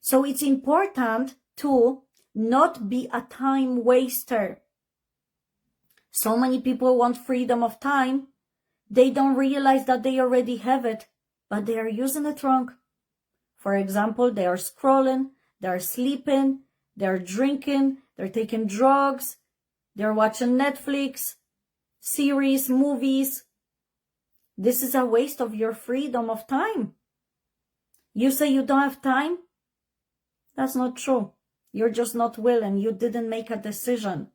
So it's important to not be a time waster. So many people want freedom of time. They don't realize that they already have it, but they are using it wrong. For example, they are scrolling, they are sleeping, they are drinking, they're taking drugs, they're watching Netflix, series, movies. This is a waste of your freedom of time. You say you don't have time? That's not true. You're just not willing. You didn't make a decision.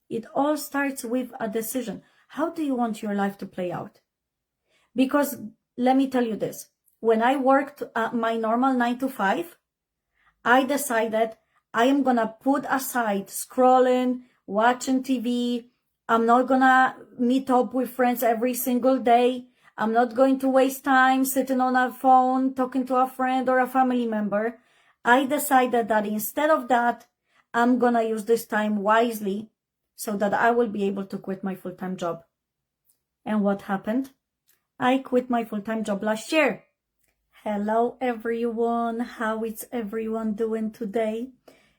It all starts with a decision. How do you want your life to play out? Because let me tell you this. When I worked my normal 9 to 5, I decided I am going to put aside scrolling, watching TV. I'm not going to meet up with friends every single day. I'm not going to waste time sitting on a phone, talking to a friend or a family member. I decided that instead of that, I'm going to use this time wisely so that I will be able to quit my full-time job. And what happened? I quit my full-time job last year. Hello everyone, how is everyone doing today?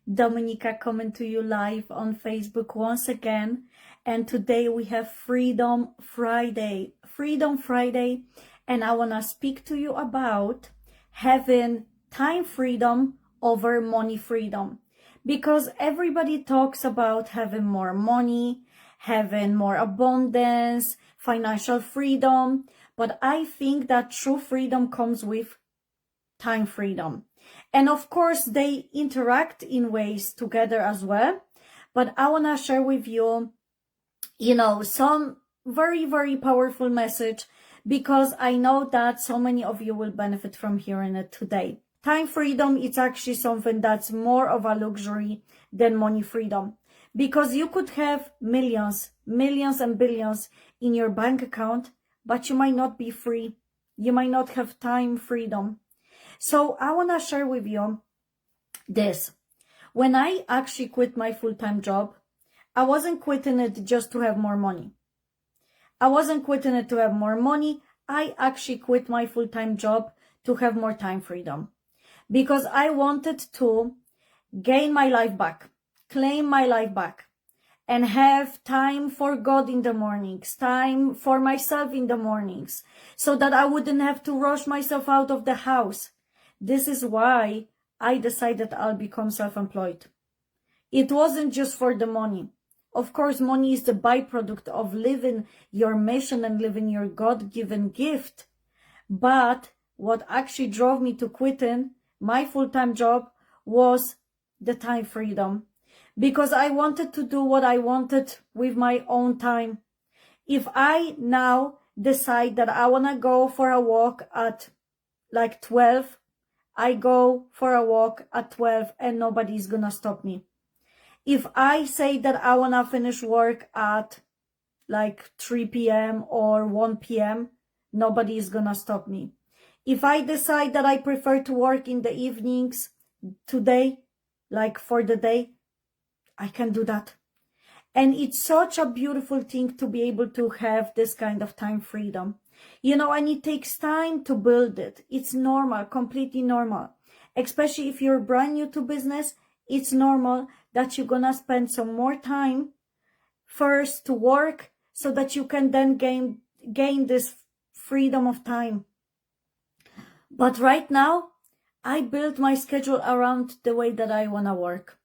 Dominika coming to you live on Facebook once again, and today we have Freedom Friday. Freedom Friday, and I want to speak to you about having time freedom over money freedom. Because everybody talks about having more money, having more abundance, financial freedom, but I think that true freedom comes with time freedom. And of course, they interact in ways together as well. But I want to share with you, some very, very powerful message, because I know that so many of you will benefit from hearing it today. Time freedom is actually something that's more of a luxury than money freedom. Because you could have millions and billions in your bank account, but you might not be free. You might not have time freedom. So I want to share with you this. When I actually quit my full-time job, I wasn't quitting it just to have more money. I wasn't quitting it to have more money. I actually quit my full-time job to have more time freedom. Because I wanted to gain my life back, claim my life back, and have time for God in the mornings, time for myself in the mornings, so that I wouldn't have to rush myself out of the house. This is why I decided I'll become self-employed. It wasn't just for the money. Of course, money is the byproduct of living your mission and living your God-given gift. But what actually drove me to quitting my full-time job was the time freedom. Because I wanted to do what I wanted with my own time. If I now decide that I want to go for a walk at like 12, I go for a walk at 12 and nobody's gonna stop me. If I say that I want to finish work at like 3 p.m. or 1 p.m., nobody is gonna stop me. If I decide that I prefer to work in the evenings today, like for the day, I can do that. And it's such a beautiful thing to be able to have this kind of time freedom. And it takes time to build it. It's normal, completely normal. Especially if you're brand new to business, it's normal that you're gonna spend some more time first to work so that you can then gain this freedom of time. But right now, I build my schedule around the way that I wanna work.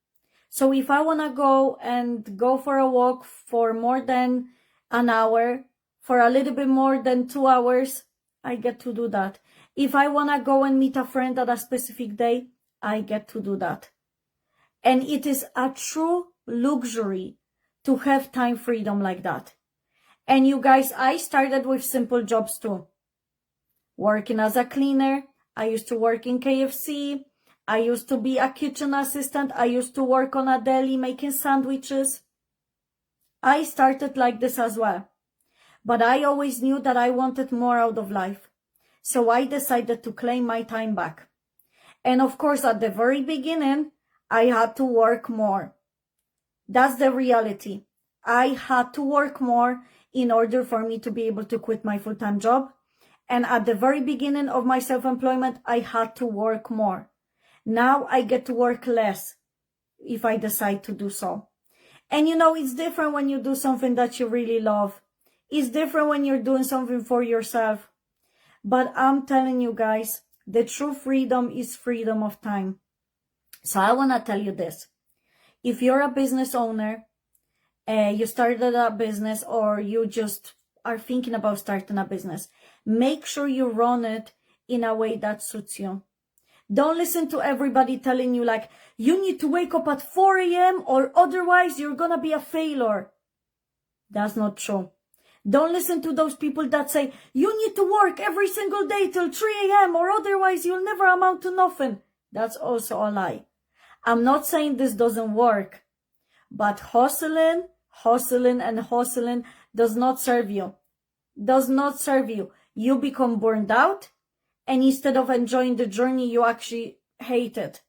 So if I want to go for a walk for more than an hour, for a little bit more than 2 hours, I get to do that. If I want to go and meet a friend at a specific day, I get to do that. And it is a true luxury to have time freedom like that. And you guys, I started with simple jobs too. Working as a cleaner, I used to work in KFC, I used to be a kitchen assistant. I used to work on a deli making sandwiches. I started like this as well. But I always knew that I wanted more out of life. So I decided to claim my time back. And of course, at the very beginning, I had to work more. That's the reality. I had to work more in order for me to be able to quit my full-time job. And at the very beginning of my self-employment, I had to work more. Now I get to work less if I decide to do so. And you know, it's different when you do something that you really love. It's different when you're doing something for yourself. But I'm telling you guys, the true freedom is freedom of time. So I want to tell you this. If you're a business owner, you started a business, or you just are thinking about starting a business, make sure you run it in a way that suits you. Don't listen to everybody telling you like, you need to wake up at 4 a.m. or otherwise you're gonna be a failure. That's not true. Don't listen to those people that say, you need to work every single day till 3 a.m. or otherwise you'll never amount to nothing. That's also a lie. I'm not saying this doesn't work, but hustling does not serve you. Does not serve you. You become burned out, and instead of enjoying the journey, you actually hate it.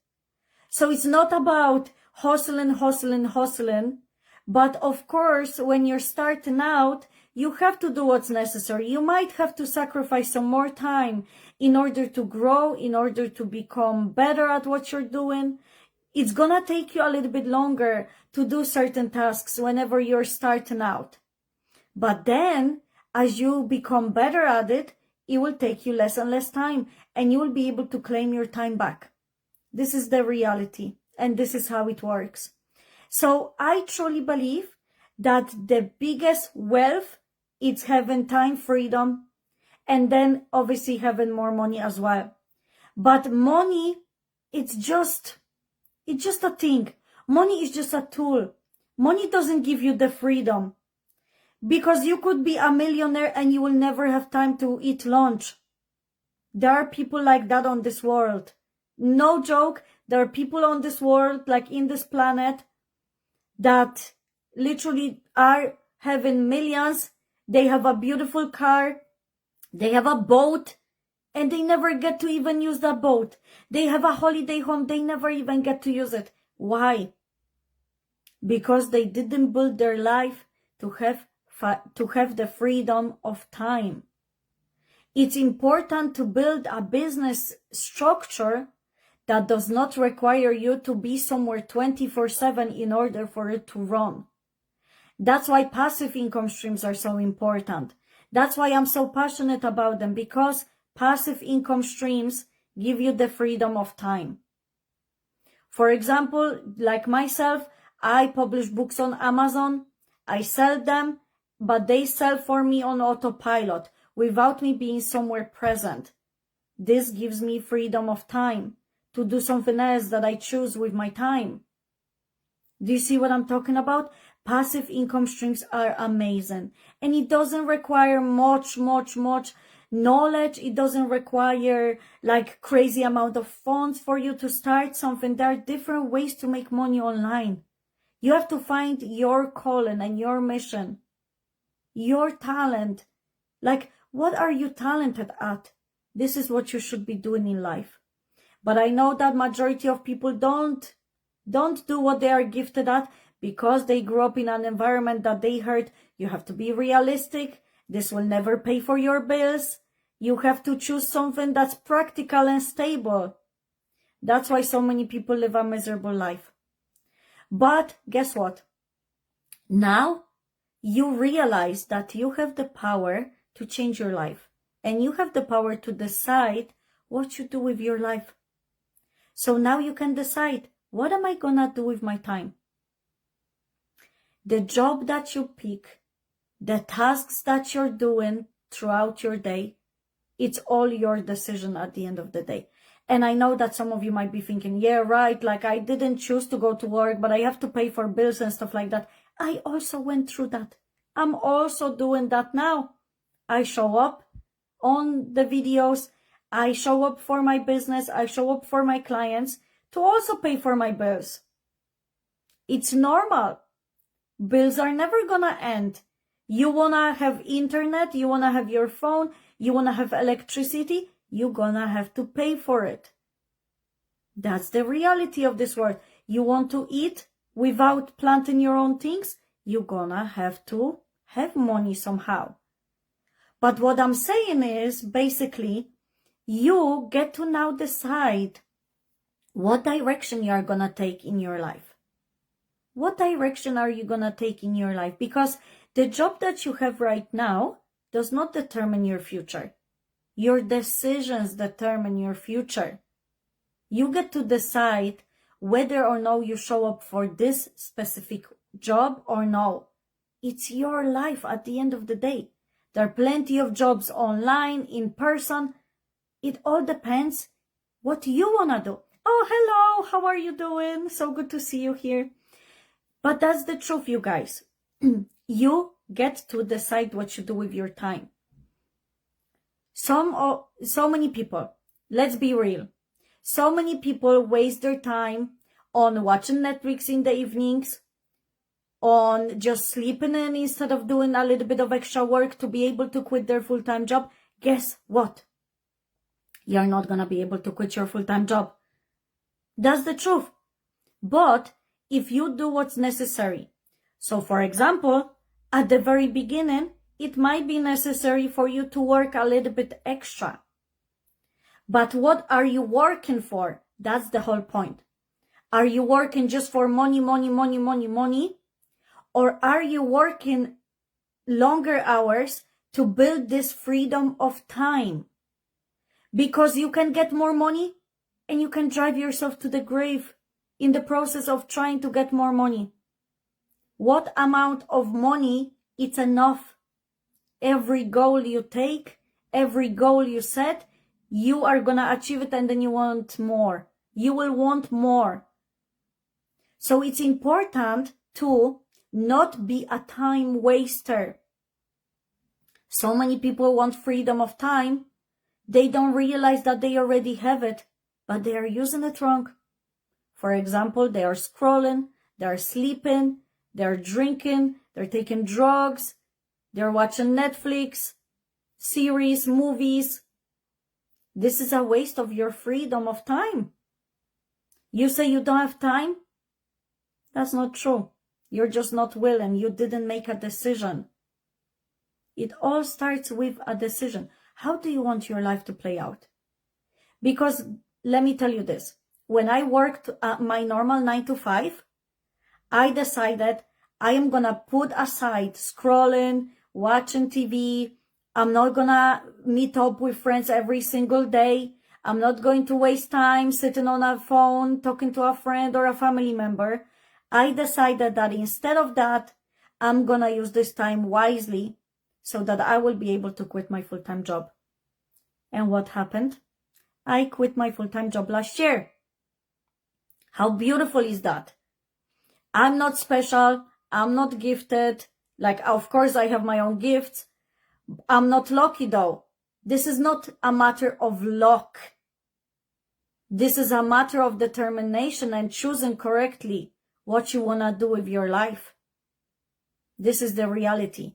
So it's not about hustling, but of course, when you're starting out, you have to do what's necessary. You might have to sacrifice some more time in order to grow, in order to become better at what you're doing. It's gonna take you a little bit longer to do certain tasks whenever you're starting out. But then, as you become better at it, it will take you less and less time, and you will be able to claim your time back. This is the reality, and this is how it works. So I truly believe that the biggest wealth is having time freedom, and then obviously having more money as well. But money, it's just a thing. Money is just a tool. Money doesn't give you the freedom. Because you could be a millionaire and you will never have time to eat lunch. There are people like that on this world. No joke. There are people on this world, like in this planet, that literally are having millions. They have a beautiful car. They have a boat. And they never get to even use that boat. They have a holiday home. They never even get to use it. Why? Because they didn't build their life to have the freedom of time. It's important to build a business structure that does not require you to be somewhere 24/7 in order for it to run. That's why passive income streams are so important. That's why I'm so passionate about them, because passive income streams give you the freedom of time. For example, like myself, I publish books on Amazon. I sell them, but they sell for me on autopilot without me being somewhere present. This gives me freedom of time to do something else that I choose with my time. Do you see what I'm talking about? Passive income streams are amazing. And it doesn't require much knowledge. It doesn't require like crazy amount of funds for you to start something. There are different ways to make money online. You have to find your calling and your mission, your talent. Like, what are you talented at? This is what you should be doing in life. But I know that majority of people don't do what they are gifted at, because they grew up in an environment that they heard you have to be realistic. This will never pay for your bills. You have to choose something that's practical and stable. That's why so many people live a miserable life. But guess what? Now you realize that you have the power to change your life, and you have the power to decide what you do with your life. So now you can decide, what am I gonna do with my time? The job that you pick, the tasks that you're doing throughout your day, it's all your decision at the end of the day. And I know that some of you might be thinking, yeah, right, like I didn't choose to go to work, but I have to pay for bills and stuff like that. I also went through that. I'm also doing that now. I show up on the videos. I show up for my business. I show up for my clients to also pay for my bills. It's normal. Bills are never gonna end. You wanna have internet, you wanna have your phone, you wanna have electricity, you're gonna have to pay for it. That's the reality of this world. You want to eat without planting your own things, you're gonna have to have money somehow. But what I'm saying is, basically, you get to now decide what direction you are going to take in your life. What direction are you going to take in your life? Because the job that you have right now does not determine your future. Your decisions determine your future. You get to decide whether or no you show up for this specific job or no. It's your life at the end of the day. There are plenty of jobs online, in person. It all depends what you want to do. Oh, hello. How are you doing? So good to see you here. But that's the truth, you guys. You get to decide what you do with your time. So many people, let's be real. So many people waste their time on watching Netflix in the evenings, on just sleeping in instead of doing a little bit of extra work to be able to quit their full-time job. Guess what? You're not going to be able to quit your full-time job. That's the truth. But if you do what's necessary, so for example, at the very beginning, it might be necessary for you to work a little bit extra. But what are you working for? That's the whole point. Are you working just for money? Or are you working longer hours to build this freedom of time? Because you can get more money and you can drive yourself to the grave in the process of trying to get more money. What amount of money is enough? Every goal you take, every goal you set, you are going to achieve it and then you want more. You will want more. So it's important to not be a time waster. So many people want freedom of time. They don't realize that they already have it, but they are using it wrong. For example, they are scrolling, they are sleeping, they are drinking, they're taking drugs, they're watching Netflix, series, movies. This is a waste of your freedom of time. You say you don't have time? That's not true. You're just not willing. You didn't make a decision. It all starts with a decision. How do you want your life to play out? Because let me tell you this. When I worked my normal 9 to 5, I decided I am going to put aside scrolling, watching TV. I'm not going to meet up with friends every single day. I'm not going to waste time sitting on a phone, talking to a friend or a family member. I decided that instead of that, I'm going to use this time wisely so that I will be able to quit my full-time job. And what happened? I quit my full-time job last year. How beautiful is that? I'm not special. I'm not gifted. Like, of course, I have my own gifts. I'm not lucky though. This is not a matter of luck. This is a matter of determination and choosing correctly what you want to do with your life. This is the reality.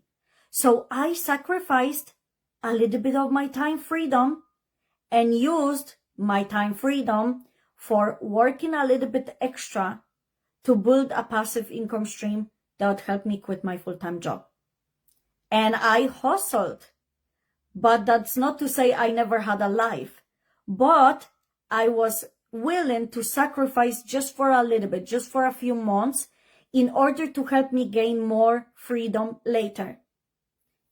So I sacrificed a little bit of my time freedom and used my time freedom for working a little bit extra to build a passive income stream that would help me quit my full-time job. And I hustled. But that's not to say I never had a life. But I was willing to sacrifice just for a little bit, just for a few months, in order to help me gain more freedom later.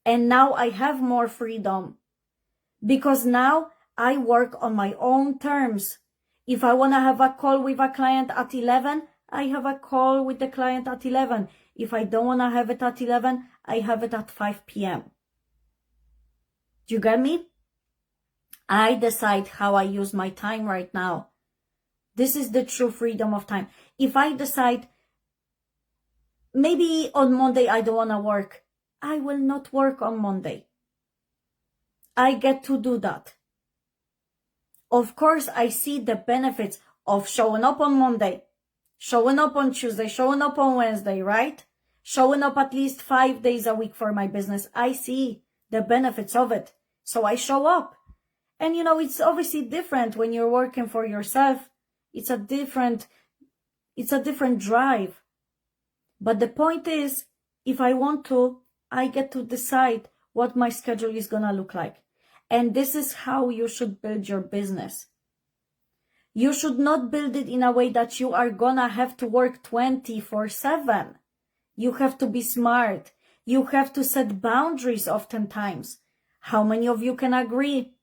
And now I have more freedom because now I work on my own terms. If I want to have a call with a client at 11, I have a call with the client at 11. If I don't want to have it at 11, I have it at 5 p.m. Do you get me? I decide how I use my time right now. This is the true freedom of time. If I decide maybe on Monday I don't want to work, I will not work on Monday. I get to do that. Of course, I see the benefits of showing up on Monday, showing up on Tuesday, showing up on Wednesday, right? Showing up at least 5 days a week for my business. I see the benefits of it. So I show up. And it's obviously different when you're working for yourself. It's a different drive. But the point is, if I want to, I get to decide what my schedule is going to look like. And this is how you should build your business. You should not build it in a way that you are gonna have to work 24/7. You have to be smart. You have to set boundaries oftentimes. How many of you can agree?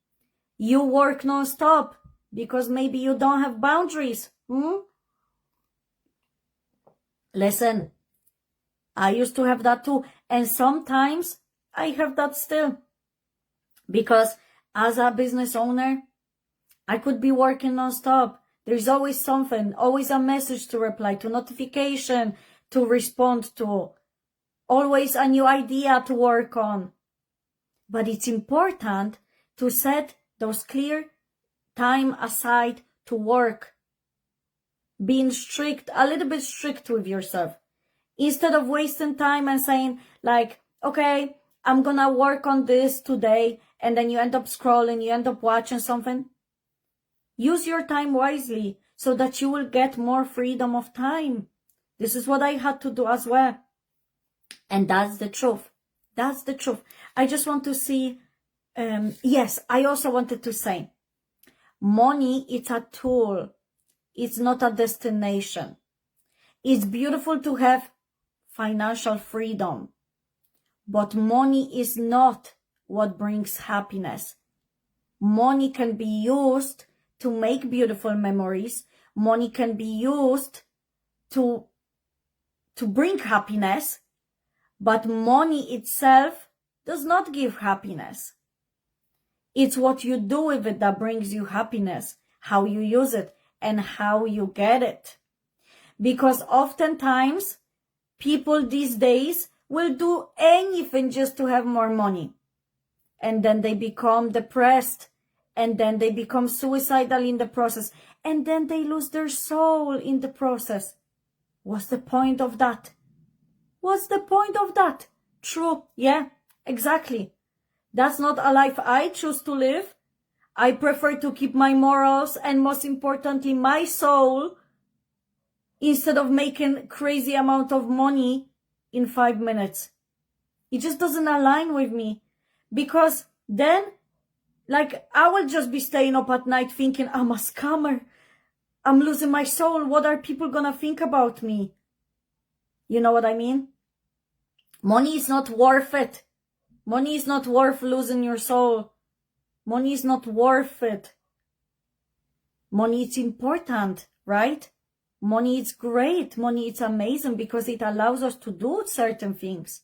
You work non-stop because maybe you don't have boundaries. Listen, I used to have that too. And sometimes I have that still. Because as a business owner, I could be working non-stop. There's always something, always a message to reply to, notification to respond to, always a new idea to work on. But it's important to set those clear time aside to work. Being strict, a little bit strict with yourself. Instead of wasting time and saying like, okay, I'm gonna work on this today, and then you end up scrolling, you end up watching something. Use your time wisely so that you will get more freedom of time. This is what I had to do as well. And that's the truth. That's the truth. I just want to see, yes, I also wanted to say, money, it's a tool. It's not a destination. It's beautiful to have financial freedom, but money is not what brings happiness. Money can be used to make beautiful memories. Money can be used to bring happiness, but money itself does not give happiness. It's what you do with it that brings you happiness, how you use it and how you get it. Because oftentimes people these days will do anything just to have more money. And then they become depressed, and then they become suicidal in the process, and then they lose their soul in the process. What's the point of that? What's the point of that? True, yeah, exactly. That's not a life I choose to live. I prefer to keep my morals and, most importantly, my soul, instead of making crazy amount of money in 5 minutes. It just doesn't align with me. Because then, like, I will just be staying up at night thinking, I'm a scammer. I'm losing my soul. What are people gonna think about me? You know what I mean? Money is not worth it. Money is not worth losing your soul. Money is not worth it. Money is important, right? Money is great. Money is amazing because it allows us to do certain things.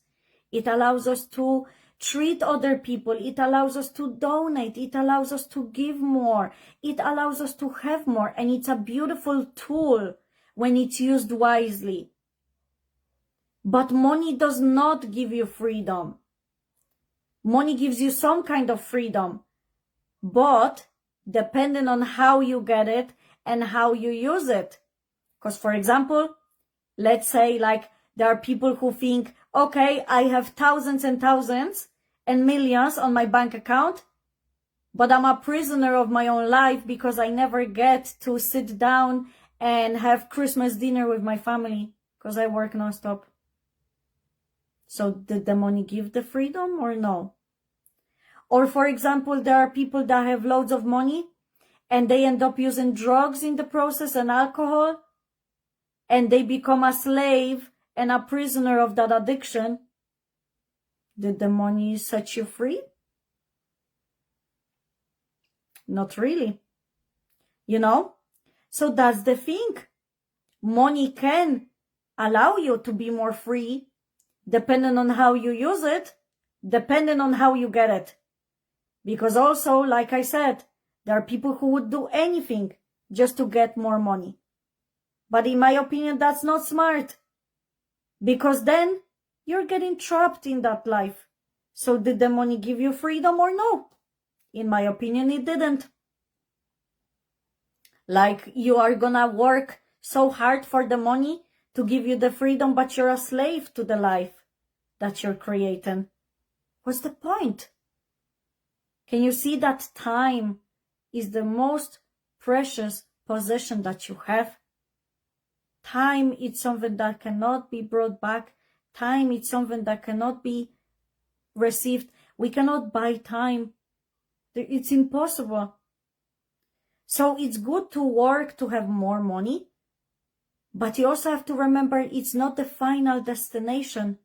It allows us to treat other people. It allows us to donate. It allows us to give more. It allows us to have more. And it's a beautiful tool when it's used wisely. But money does not give you freedom. Money gives you some kind of freedom, but depending on how you get it and how you use it. Because, for example, let's say like there are people who think, okay, I have thousands and thousands and millions on my bank account, but I'm a prisoner of my own life because I never get to sit down and have Christmas dinner with my family because I work nonstop. So did the money give the freedom or no? Or, for example, there are people that have loads of money and they end up using drugs in the process and alcohol, and they become a slave and a prisoner of that addiction. Did the money set you free? Not really. You know? So that's the thing. Money can allow you to be more free, depending on how you use it, depending on how you get it. Because also, like I said, there are people who would do anything just to get more money. But in my opinion, that's not smart. Because then you're getting trapped in that life. So did the money give you freedom or no? In my opinion, it didn't. Like, you are gonna work so hard for the money to give you the freedom, but you're a slave to the life that you're creating. What's the point? Can you see that time is the most precious possession that you have? Time is something that cannot be brought back. Time is something that cannot be received. We cannot buy time. It's impossible. So it's good to work to have more money, but you also have to remember it's not the final destination,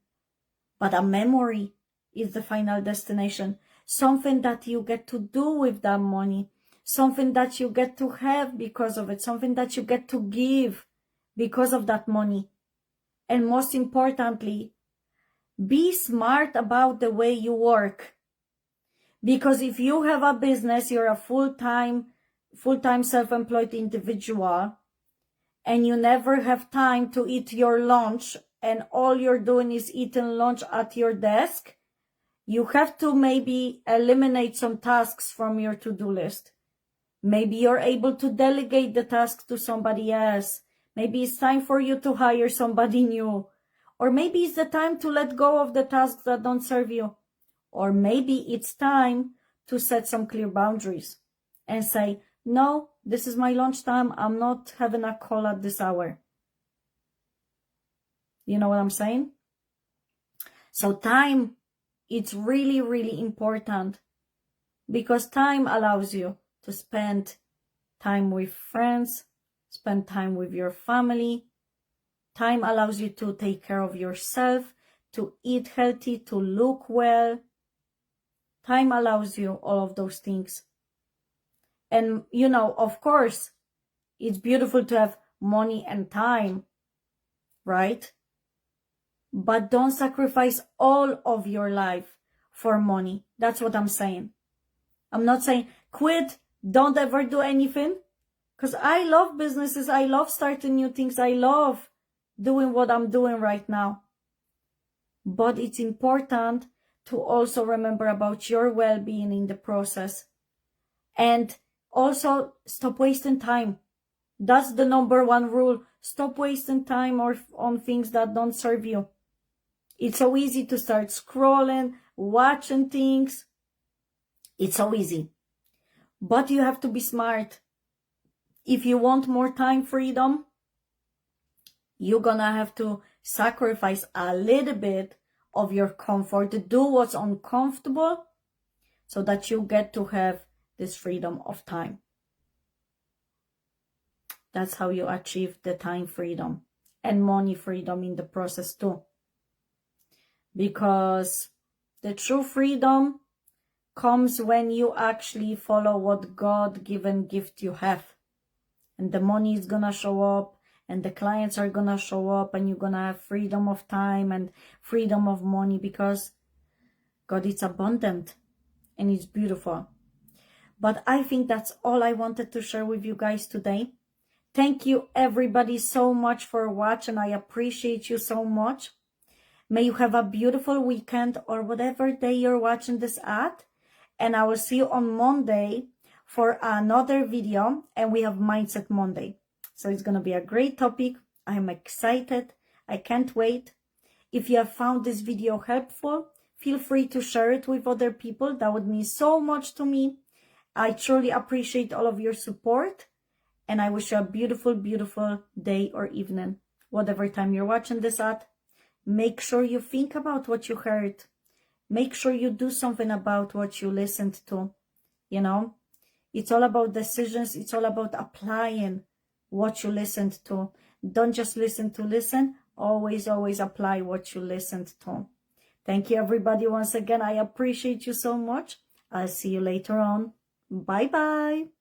but a memory is the final destination. Something that you get to do with that money, something that you get to have because of it, something that you get to give because of that money. And most importantly, be smart about the way you work. Because if you have a business, you're a full-time self-employed individual, and you never have time to eat your lunch, and all you're doing is eating lunch at your desk, you have to maybe eliminate some tasks from your to-do list. Maybe you're able to delegate the task to somebody else. Maybe it's time for you to hire somebody new. Or maybe it's the time to let go of the tasks that don't serve you. Or maybe it's time to set some clear boundaries and say, no, this is my lunchtime. I'm not having a call at this hour. You know what I'm saying? So time, it's really, really important, because time allows you to spend time with friends, spend time with your family. Time allows you to take care of yourself, to eat healthy, to look well. Time allows you all of those things. And, you know, of course, it's beautiful to have money and time, right? But don't sacrifice all of your life for money. That's what I'm saying. I'm not saying quit, don't ever do anything. Because I love businesses. I love starting new things. I love doing what I'm doing right now. But it's important to also remember about your well-being in the process. And also stop wasting time. That's the number one rule. Stop wasting time on things that don't serve you. It's so easy to start scrolling, watching things. It's so easy. But you have to be smart. If you want more time freedom, you're gonna have to sacrifice a little bit of your comfort, to do what's uncomfortable, so that you get to have this freedom of time. That's how you achieve the time freedom and money freedom in the process too. Because the true freedom comes when you actually follow what God-given gift you have. And the money is gonna show up, and the clients are gonna show up, and you're gonna have freedom of time and freedom of money, because God is abundant and it's beautiful. But I think that's all I wanted to share with you guys today. Thank you everybody so much for watching. I appreciate you so much. May you have a beautiful weekend, or whatever day you're watching this at. And I will see you on Monday for another video, and we have Mindset Monday. So it's going to be a great topic. I'm excited. I can't wait. If you have found this video helpful, feel free to share it with other people. That would mean so much to me. I truly appreciate all of your support, and I wish you a beautiful, beautiful day or evening, whatever time you're watching this at. Make sure you think about what you heard. Make sure you do something about what you listened to. You know, it's all about decisions. It's all about applying what you listened to. Don't just listen to listen. Always, always apply what you listened to. Thank you, everybody. Once again, I appreciate you so much. I'll see you later on. Bye-bye.